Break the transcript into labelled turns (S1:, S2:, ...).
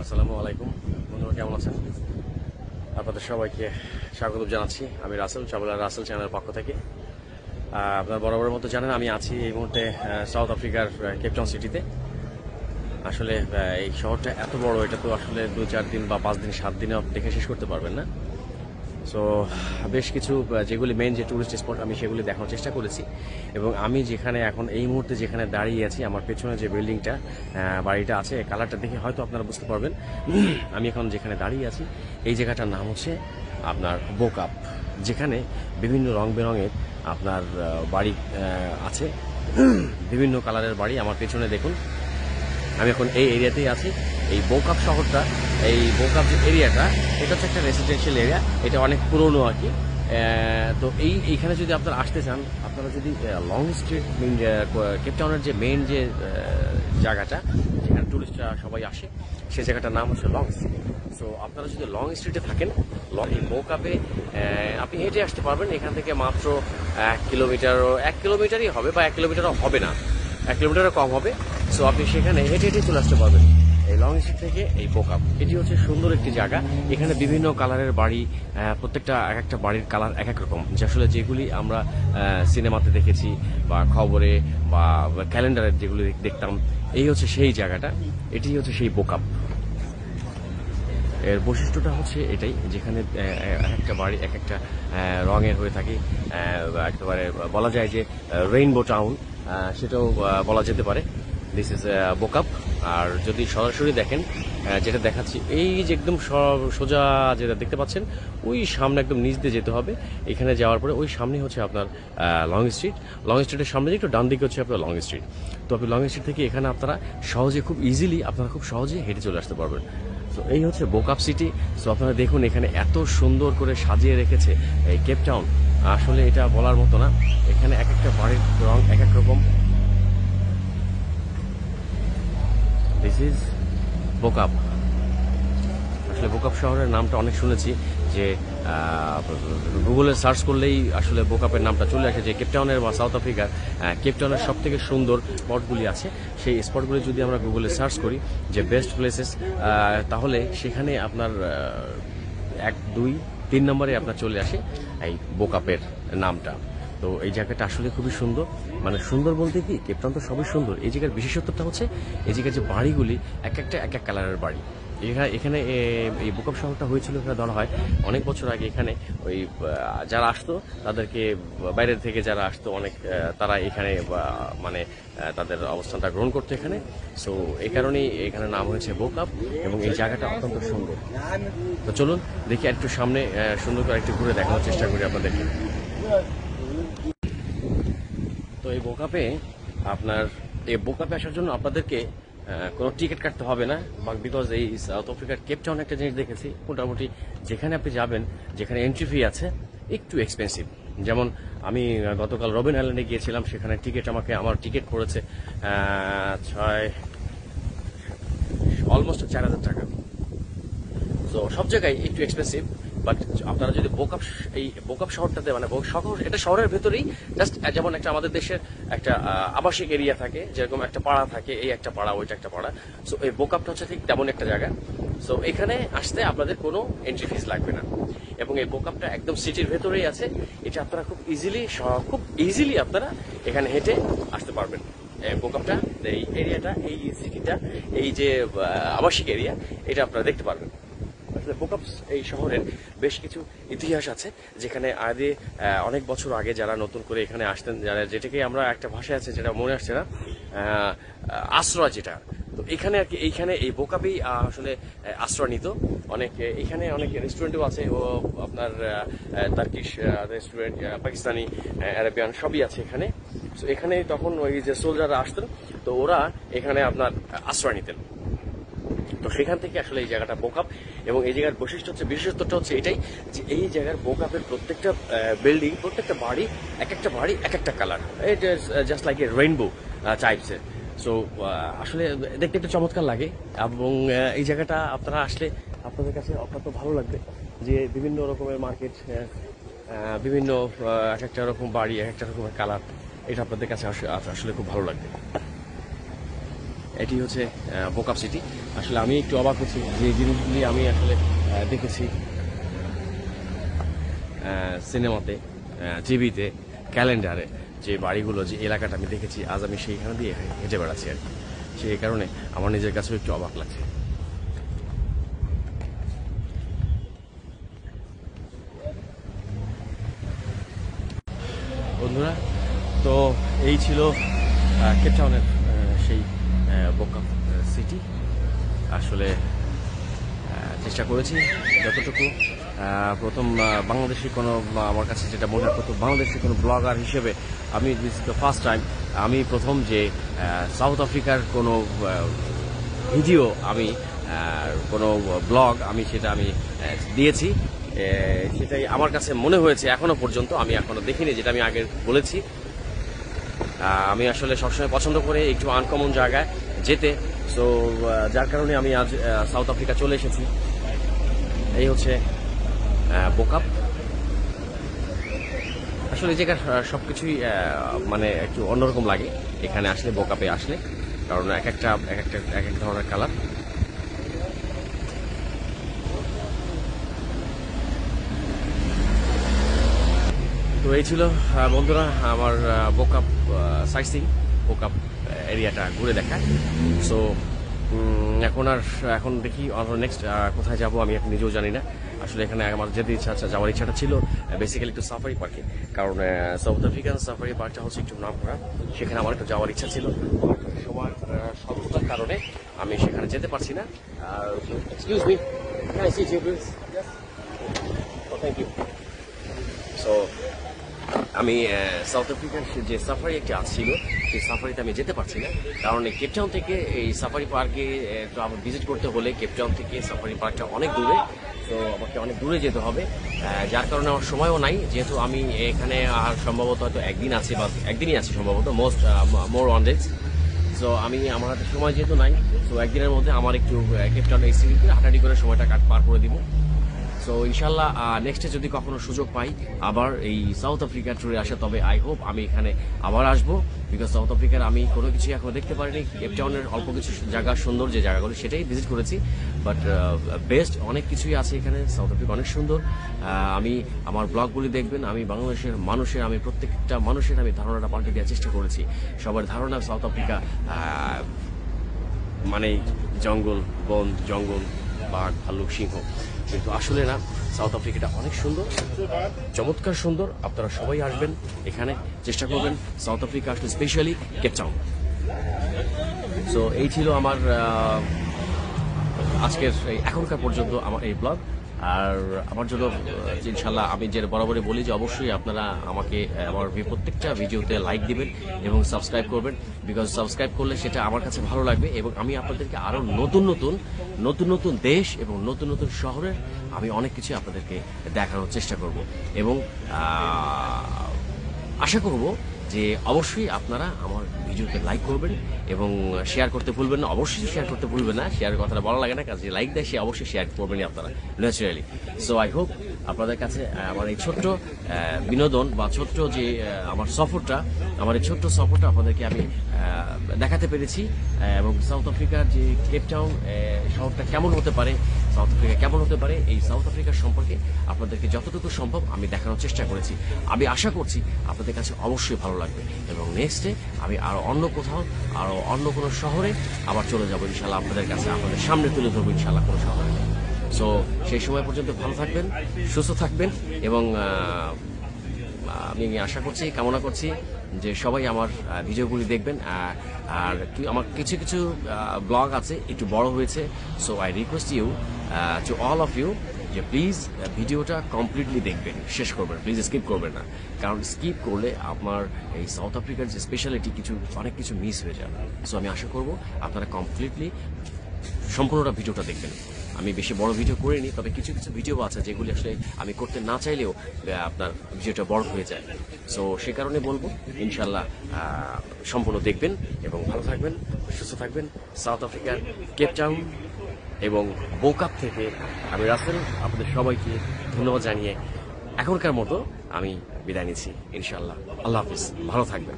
S1: আসসালামু আলাইকুম বন্ধুরা, কেমন আছেন? আপনাদের সবাইকে স্বাগত জানাচ্ছি। আমি রাসেল, ট্রাভেলার রাসেল চ্যানেলের পক্ষ থেকে। আপনার বরাবরের মতো জানেন আমি আছি এই মুহূর্তে সাউথ আফ্রিকার কেপটাউন সিটিতে। আসলে এই শহরটা এত বড়, এটা তো আসলে 2-4 দিন বা 5 দিন 7 দিনে দেখে শেষ করতে পারবেন না। সো বেশ কিছু যেগুলি মেইন যে টুরিস্ট স্পট আমি সেগুলি দেখানোর চেষ্টা করেছি। এবং আমি যেখানে এখন এই মুহূর্তে যেখানে দাঁড়িয়ে আছি, আমার পেছনে যে বিল্ডিংটা বাড়িটা আছে, কালারটা দেখে হয়তো আপনারা বুঝতে পারবেন আমি এখন যেখানে দাঁড়িয়ে আছি এই জায়গাটার নাম হচ্ছে আপনার বোকাপ, যেখানে বিভিন্ন রং বেরঙের আপনার বাড়ি আছে, বিভিন্ন কালারের বাড়ি। আমার পেছনে দেখুন, আমি এখন এই এরিয়াতেই আছি। এই বোকাপ শহরটা, এই বোকাপ যে এরিয়াটা, এটা হচ্ছে একটা রেসিডেন্সিয়াল এরিয়া। এটা অনেক পুরনো আর কি। তো এইখানে যদি আপনারা আসতে চান, আপনারা যদি লং স্ট্রিট কেপটাউনের যে মেইন যে জায়গাটা যেখানে টুরিস্টরা সবাই আসে, সেই জায়গাটার নাম হচ্ছে লং স্ট্রিট। সো আপনারা যদি লং স্ট্রিটে থাকেন, এই বোকাপে আপনি হেঁটে আসতে পারবেন। এখান থেকে মাত্র 1 কিলোমিটারই হবে, বা 1 কিলোমিটারও হবে না, 1 কিলোমিটারও কম হবে। সো আপনি সেখানে হেঁটে হেঁটে চলে আসতে পারবেন এই লং স্ট্রিট থেকে এই বোকাপ। এটি হচ্ছে সুন্দর একটি জায়গা। এখানে বিভিন্ন কালারের বাড়ি, প্রত্যেকটা এক একটা বাড়ির কালার এক এক রকম, যে আসলে যেগুলি আমরা সিনেমাতে দেখেছি বা খবরে বা ক্যালেন্ডারে যেগুলি দেখতাম। এই হচ্ছে সেই জায়গাটা, এটি হচ্ছে সেই বোকাপ। এর বৈশিষ্ট্যটা হচ্ছে এটাই, যেখানে এক একটা বাড়ি এক একটা রঙের হয়ে থাকে। একেবারে বলা যায় যে রেইনবো টাউন, সেটাও বলা যেতে পারে। This is বোকাপ। আর যদি সরাসরি দেখেন, যেটা দেখাচ্ছি, এই যে একদম সোজা যেটা দেখতে পাচ্ছেন, ওই সামনে একদম নিচ দিয়ে যেতে হবে। এখানে যাওয়ার পরে ওই সামনে হচ্ছে আপনার লং স্ট্রিট। লং স্ট্রিটের সামনে একটু ডান দিকে হচ্ছে আপনার লং স্ট্রিট। তো আপনি লং স্ট্রিট থেকে এখানে আপনারা সহজে, খুব ইজিলি আপনারা খুব সহজে হেঁটে চলে আসতে পারবেন। তো এই হচ্ছে বোকাপ সিটি। সো আপনারা দেখুন, এখানে এত সুন্দর করে সাজিয়ে রেখেছে এই কেপটাউন, আসলে এটা বলার মতো না। এখানে এক একটা বাড়ির রং এক এক রকম। This is বোকাপ। আসলে বোকাপ শহরের নামটা অনেক শুনেছি, যে গুগলে সার্চ করলেই আসলে বোকাপের নামটা চলে আসে, যে কেপটাউনের বা সাউথ আফ্রিকার কেপটাউনের সব থেকে সুন্দর স্পটগুলি আছে। সেই স্পটগুলি যদি আমরা গুগলে সার্চ করি যে বেস্ট প্লেসেস, তাহলে সেখানে আপনার 1, 2, 3 নম্বরে আপনার চলে আসে এই বোকাপের নামটা। তো এই জায়গাটা আসলে খুবই সুন্দর। মানে সুন্দর বলতে কি, কেপটাউন তো সবই সুন্দর, এই জায়গার বিশেষত্বটা হচ্ছে এই জায়গার যে বাড়িগুলি এক একটা এক এক কালারের বাড়ি। এখানে এই বোকাপ শহরটা হয়েছিল, এখানে ধরা হয় অনেক বছর আগে। এখানে ওই যারা আসতো, তাদেরকে বাইরের থেকে যারা আসতো অনেক, তারা এখানে মানে তাদের অবস্থানটা গ্রহণ করতো এখানে। সো এই কারণেই এখানে নাম হয়েছে বোকাপ, এবং এই জায়গাটা অত্যন্ত সুন্দর। তো চলুন দেখি একটু সামনে সুন্দর করে একটু ঘুরে দেখানোর চেষ্টা করি আপনাদেরকে। তো এই বোকাপে আসার জন্য আপনাদেরকে কোনো টিকিট কাটতে হবে না, বিকজ এই সাউথ আফ্রিকার কেপটাউন একটা জিনিস দেখেছি, মোটামুটি যেখানে আপনি যাবেন, যেখানে এন্ট্রি ফি আছে, একটু এক্সপেন্সিভ। যেমন আমি গতকাল রবিন আইল্যান্ডে গিয়েছিলাম, সেখানে আমার টিকিট পড়েছে অলমোস্ট 4,000 টাকা। তো সব জায়গায় একটু এক্সপেন্সিভ। বাট আপনারা যদি এই বোকাপ শহরটাতে, মানে এটা শহরের ভেতরেই, জাস্ট যেমন একটা আমাদের দেশের একটা আবাসিক এরিয়া থাকে, যেরকম একটা পাড়া থাকে, এই একটা পাড়া, ওইটা একটা পাড়া। সো এই বোকাপটা হচ্ছে ঠিক তেমন একটা জায়গা। সো এখানে আসতে আপনাদের কোনো এন্ট্রি ফিস লাগবে না, এবং এই বোকাপটা একদম সিটির ভেতরেই আছে। এটা আপনারা খুব ইজিলি আপনারা এখানে হেঁটে আসতে পারবেন। বোকাপটা, এই এরিয়াটা, এই সিটিটা, এই যে আবাসিক এরিয়া, এটা আপনারা দেখতে পারবেন। আসলে বোকাপ এই শহরের বেশ কিছু ইতিহাস আছে, যেখানে আগে অনেক বছর আগে যারা নতুন করে এখানে আসতেন, যারা, যেটাকে আমরা একটা ভাষায় আছে যেটা মনে আসছে না, আশ্রয় যেটা। তো এখানে আর কি, এইখানে এই বোকাপেই আসলে আশ্রয় নিত অনেক। এখানে অনেক রেস্টুরেন্টও আছে, ও আপনার টার্কিশ রেস্টুরেন্ট, পাকিস্তানি, আরবিয়ান সবই আছে এখানে। তো এখানে তখন ওই যে সোলজাররা আসতেন, তো ওরা এখানে আপনার আশ্রয় নিতেন। তো সেখান থেকে আসলে এই জায়গাটা বোকাপ। এবং এই জায়গার বিশেষত্বটা হচ্ছে এটাই, যে এই জায়গার বোকাপের প্রত্যেকটা বিল্ডিং, প্রত্যেকটা বাড়ি এক একটা colour, just like a rainbow টাইপসের। সো আসলে দেখতে একটু চমৎকার লাগে। এবং এই জায়গাটা আপনারা আসলে আপনাদের কাছে অত্যন্ত ভালো লাগবে, যে বিভিন্ন রকমের মার্কেট, বিভিন্ন এক একটা রকম বাড়ি, এক একটা রকমের কালার, এটা আপনাদের কাছে আসলে খুব ভালো লাগবে। এটি হচ্ছে বোকাপ সিটি। আসলে আমি একটু অবাক হচ্ছি যে জিনিসগুলি আমি আসলে দেখেছি সিনেমাতে, টিভিতে, ক্যালেন্ডারে, যে বাড়িগুলো, যে এলাকাটা আমি দেখেছি, আজ আমি সেইখানে দিয়ে হেঁটে বেড়াচ্ছি আর কি। সেই কারণে আমার নিজের কাছেও একটু অবাক লাগছে। বন্ধুরা, তো এই ছিল কেপটাউনের সেই বোকাপ সিটি। আসলে চেষ্টা করেছি যতটুকু। প্রথম বাংলাদেশি কোনো, আমার কাছে যেটা মনে হয়, প্রথম বাংলাদেশি কোনো ব্লগার হিসেবে আমি দিস দ্য ফার্স্ট টাইম আমি প্রথম যে সাউথ আফ্রিকার কোনো ভিডিও, আমি কোনো ব্লগ সেটা আমি দিয়েছি। সেটাই আমার কাছে মনে হয়েছে এখনো পর্যন্ত। আমি এখনো দেখিনি, যেটা আমি আগে বলেছি। আমি আসলে সবসময় পছন্দ করে একটু আনকমন জায়গায় যেতে। সো যার কারণে আমি আজ সাউথ আফ্রিকা চলে এসেছি। এই হচ্ছে বোকাপ। আসলে এই জায়গার সবকিছুই মানে একটু অন্যরকম লাগে এখানে আসলে, বোকাপে আসলে, কারণ এক এক ধরনের কালার। তো এই ছিল বন্ধুরা আমার বোকাপ সাইটসিং, বোকাপ এরিয়াটা ঘুরে দেখা। সো এখন দেখি নেক্সট কোথায় যাব আমি এখন নিজেও জানি না। আসলে এখানে আমার যেতে যাওয়ার ইচ্ছাটা ছিল বেসিক্যালি একটু সাফারি পার্কে, কারণ সাউথ আফ্রিকান সাফারি পার্কটা হচ্ছে একটু নাম করা। সেখানে আমার একটু যাওয়ার ইচ্ছা ছিল, সময় স্বল্পতার কারণে আমি সেখানে যেতে পারছি না। Excuse me, can I sit here please? Yes, thank you. So আমি সাউথ আফ্রিকার যে সাফারি একটা ছিল, সেই সাফারিতে আমি যেতে পারছি না, কারণ কেপটাউন থেকে এই সাফারি পার্কে ভিজিট করতে হলে কেপটাউন থেকে সাফারি পার্কটা অনেক দূরে। তো আমাকে অনেক দূরে যেতে হবে, যার কারণে আমার সময়ও নাই। যেহেতু আমি এখানে আর সম্ভবত হয়তো একদিনই আছে সম্ভবত, মোর ওয়ান ডেজ। সো আমার হাতে সময় যেহেতু নাই, তো একদিনের মধ্যে আমার একটু কেপটাউন এই সিটিতে হাঁটাহাঁটি করে সময়টা পার করে দিব। সো ইনশাল্লাহ নেক্সটে যদি কখনো সুযোগ পাই আবার এই সাউথ আফ্রিকা ট্যুরে আসা, তবে আই হোপ আমি এখানে আবার আসবো। বিকজ সাউথ আফ্রিকার আমি কোনো কিছু এখনো দেখতে পারিনি। কেপটাউনের অল্প কিছু জায়গা, সুন্দর যে জায়গাগুলো, সেটাই ভিজিট করেছি। বাট বেস্ট অনেক কিছুই আছে এখানে। সাউথ আফ্রিকা অনেক সুন্দর। আমি আমার ব্লগগুলি দেখবেন, আমি বাংলাদেশের আমি প্রত্যেকটা মানুষের আমি ধারণাটা পাল্টে দেওয়ার চেষ্টা করেছি। সবার ধারণা সাউথ আফ্রিকা মানে জঙ্গল, বন, জঙ্গল, বাঘ, ভাল্লুক, সিংহ, কিন্তু আসলে না। সাউথ আফ্রিকাটা অনেক সুন্দর, চমৎকার সুন্দর। আপনারা সবাই আসবেন এখানে, চেষ্টা করবেন সাউথ আফ্রিকা আসলে, স্পেশালি কেপটাউন। সো এই ছিল আমার আজকের এখনকার পর্যন্ত আমার এই ব্লগ। আর আমার জন্য ইনশাল্লাহ আমি যে বরাবরই বলি যে অবশ্যই আপনারা আমাকে আমার প্রত্যেকটা ভিডিওতে লাইক দিবেন এবং সাবস্ক্রাইব করবেন। বিকজ সাবস্ক্রাইব করলে সেটা আমার কাছে ভালো লাগবে, এবং আমি আপনাদেরকে আরো নতুন নতুন দেশ এবং নতুন নতুন শহরের আমি অনেক কিছু আপনাদেরকে দেখানোর চেষ্টা করব, এবং আশা করব যে অবশ্যই আপনারা আমার ভিডিওতে লাইক করবেন এবং শেয়ার করতে ভুলবেন না। অবশ্যই শেয়ার করতে ভুলবেন না, শেয়ারের কথাটা বলা লাগে না, কাজে লাইক দেয় সে অবশ্যই শেয়ার করবেনই আপনারা ন্যাচারালি। সো আই হোপ আপনাদের কাছে আমার এই ছোট্ট বিনোদন বা ছোট্ট যে আমার এই ছোট্ট সফরটা আপনাদেরকে আমি দেখাতে পেরেছি, এবং সাউথ আফ্রিকার যে কেপটাউন শহরটা কেমন হতে পারে, সাউথ আফ্রিকা কেমন হতে পারে, এই সাউথ আফ্রিকার সম্পর্কে আপনাদেরকে যতটুকু সম্ভব আমি দেখানোর চেষ্টা করেছি। আমি আশা করছি আপনাদের কাছে অবশ্যই ভালো লাগবে, এবং নেক্সটে আমি আরো অন্য কোনো শহরে আবার চলে যাবো ইনশাল্লাহ, আপনাদের কাছে, আপনাদের সামনে তুলে ধরবো ইনশাল্লাহ কোনো শহরে। সো সেই সময় পর্যন্ত ভালো থাকবেন, সুস্থ থাকবেন, এবং আমি কামনা করছি যে সবাই আমার ভিডিওগুলি দেখবেন। আর আমার কিছু ব্লগ আছে একটু বড় হয়েছে। So I request you to all of you যে প্লিজ ভিডিওটা কমপ্লিটলি দেখবেন, শেষ করবেন, প্লিজ স্কিপ করবেন না, কারণ স্কিপ করলে আপনার এই সাউথ আফ্রিকার যে স্পেশালিটি অনেক কিছু মিস হয়ে যাবে। সো আমি আশা করব আপনারা কমপ্লিটলি সম্পূর্ণটা ভিডিওটা দেখবেন। আমি বেশি বড় ভিডিও করিনি, তবে কিছু ভিডিও আছে যেগুলি আসলে আমি করতে না চাইলেও আপনার ভিডিওটা বড় হয়ে যায়। সো সে কারণে বলবো ইনশাল্লাহ সম্পূর্ণ দেখবেন এবং ভালো থাকবেন, সুস্থ থাকবেন। সাউথ আফ্রিকার কেপটাউন এবং বোকাপ থেকে আমি রাসেল আপনাদের সবাইকে ধন্যবাদ জানিয়ে এখনকার মতো আমি বিদায় নিচ্ছি ইনশাল্লাহ। আল্লাহ হাফিজ, ভালো থাকবেন।